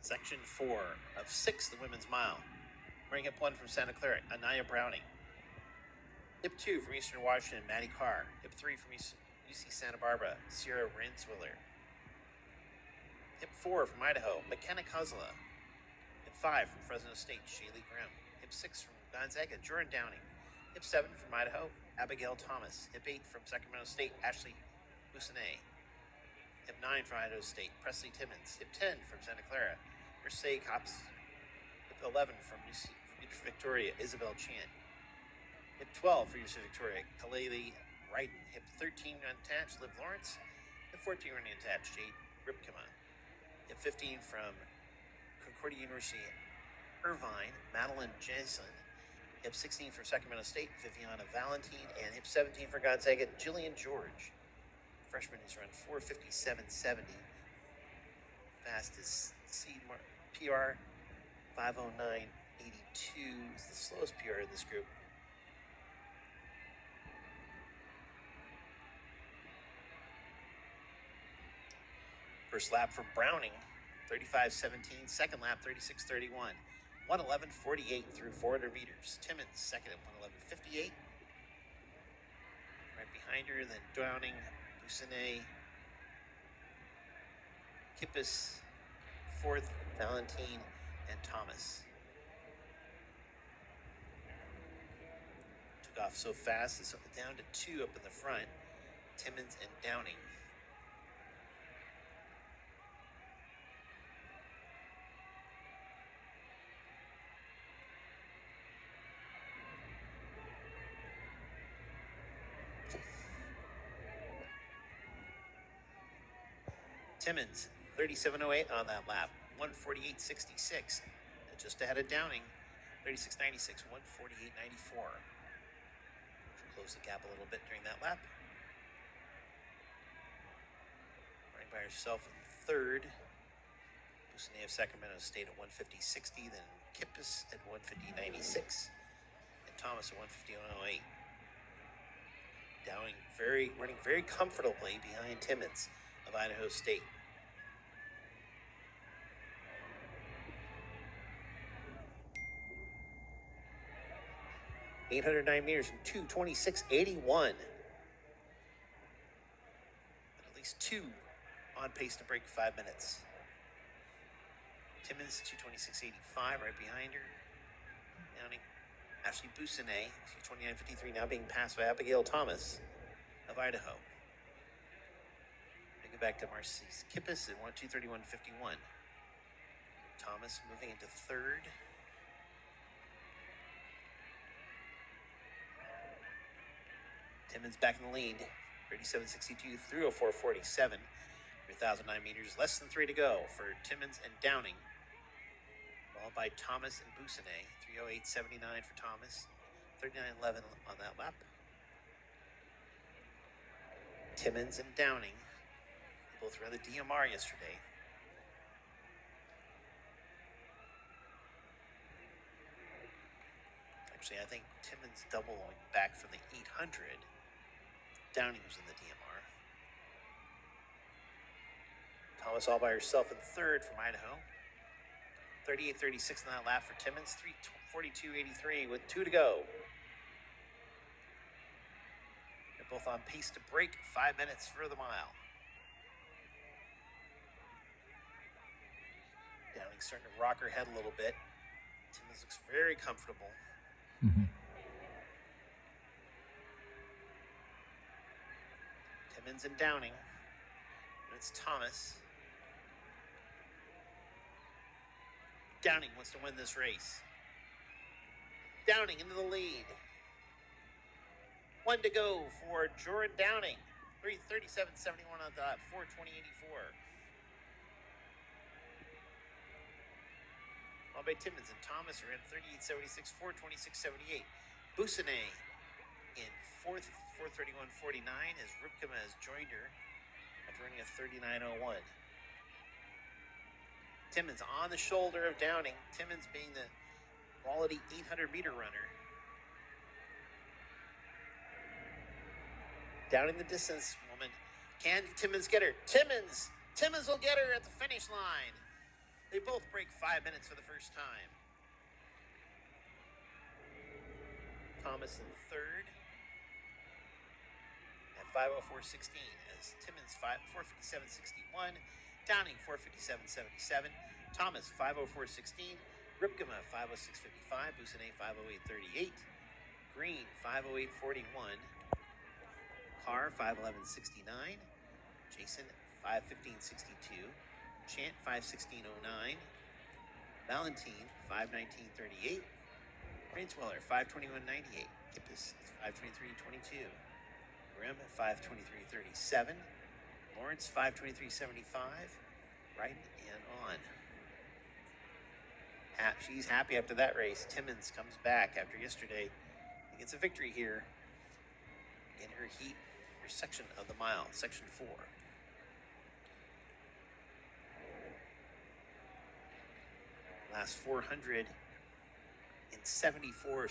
Section 4 of 6, the women's mile. Running hip 1 from Santa Clara, Anaya Browning. Hip 2 from Eastern Washington, Maddie Carr. Hip 3 from UC Santa Barbara, Sierra Ranswiller. Hip 4 from Idaho, McKenna Kozla. Hip 5 from Fresno State, Shaylee Grimm. Hip 6 from Gonzaga, Jordan Downing. Hip 7 from Idaho, Abigail Thomas. Hip 8 from Sacramento State, Ashley Busanet. Hip 9 from Idaho State, Presley Timmons. Hip 10 from Santa Clara, Mercedes Cops. Hip 11 from Victoria, Isabel Chan. Hip 12 for University of Victoria, Kaleli Ryden. Hip 13 unattached, Liv Lawrence. Hip 14 running attached, Jade Ripkema. Hip 15 from Concordia University, Irvine, Madeline Jason. Hip 16 for Sacramento State, Viviana Valentine. And hip 17 for Gonzaga, Jillian George. Freshman who's run 4:57.70. Fastest seed PR 5:09.82 is the slowest PR in this group. First lap for Browning, 35:17. Second lap, 36:31. 1:11.48 through 400 meters. Timmons second at 1:11.58. Right behind her, then Browning, Busanet, Kippis, fourth, Valentine, and Thomas. Took off so fast, it's down to 2 up in the front, Timmons and Downing. Timmons, 37.08 on that lap, 1:48.66. Just ahead of Downing, 36.96, 1:48.94. Close the gap a little bit during that lap. Running by herself in third. Busanet of Sacramento State at 1:50.60, then Kippis at 1:50.96, and Thomas at 1:51.08. Downing running very comfortably behind Timmons of Idaho State. .809 meters in 2:26.81. At least 2 on pace to break 5 minutes. Timmons 2:26.85 right behind her. Downing, Ashley Busanet, 2:29.53, now being passed by Abigail Thomas of Idaho. Get back to Marcy's Kippis at 1:2:31.51. Thomas moving into third. Timmons back in the lead, 37.62 through a 4:47. 3,009 meters, less than 3 to go for Timmons and Downing. Followed by Thomas and Busanet, 3:08.79 for Thomas, 39.11 on that lap. Timmons and Downing, they both ran the DMR yesterday. Actually, I think Timmons doubling back from the 800. Downing was in the DMR. Thomas all by herself in third from Idaho. 38.36 on that lap for Timmons. 3:42.83 with 2 to go. They're both on pace to break 5 minutes for the mile. Downing's starting to rock her head a little bit. Timmons looks very comfortable. Timmons and Downing. And it's Thomas. Downing wants to win this race. Downing into the lead. 1 to go for Jordan Downing. 3:37.71 on the 4:20.84. While by Timmons and Thomas are in 38.76, 4:26.78. Busanet in fourth, 4:31.49 as Ripkema has joined her after running a 39.01. Timmons on the shoulder of Downing. Timmons being the quality 800-meter runner. Downing the distance woman. Can Timmons get her? Timmons will get her at the finish line. They both break 5 minutes for the first time. Thomas in third at 5:04.16 as Timmons 4:57.61, Downing 4:57.77, Thomas 5:04.16, Ripkema 5:06.55, Busanet 5:08.38, Green 5:08.41, Carr 5:11.69, Jason 5:15.62, Chant 5:16.09, Valentine 5:19.38, Rainsweller 5:21.98, Kippis 5:23.22, Grimm 5:23.37, Lawrence 5:23.75, right and on. She's happy after that race. Timmons comes back after yesterday and gets a victory here in her heat, her section of the mile, section 4. Last 474